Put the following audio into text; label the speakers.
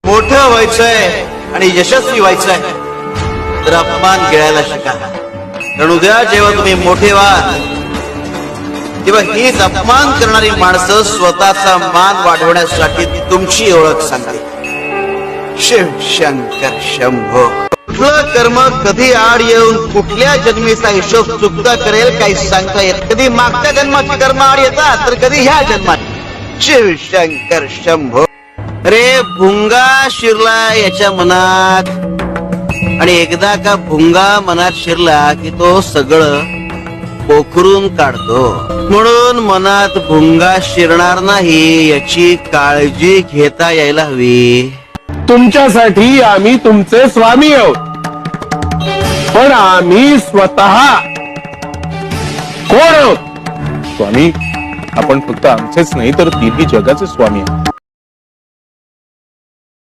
Speaker 1: मोठं व्हायचंय आणि यशस्वी व्हायचंय तर अपमान गिळायला शिका. कारण उद्या जेव्हा तुम्ही मोठे व्हाल तेव्हा हीच अपमान करणारी माणसं स्वतःचा मान वाढवण्यासाठी तुमची ओळख सांगते. शिव शंकर शंभो. कुठलं कर्म कधी आड येऊन कुठल्या जन्मीचा हिशोब चुकता करेल काही सांगता येत. कधी मागच्या जन्माची कर्म आड येतात तर कधी ह्या जन्मात. शिव शंकर शंभो. अरे भुंगा शिरला याच्या मनात आणि एकदा का भुंगा मनात शिरला की तो सगळं पोखरून काढतो. म्हणून मनात भुंगा शिरणार नाही याची काळजी घेता यायला हवी.
Speaker 2: तुमच्यासाठी आम्ही तुमचे स्वामी आहोत, पण आम्ही स्वतः कोण आहोत? स्वामी, आपण फक्त आमचेच नाही तर तिन्ही जगाचे स्वामी आहोत.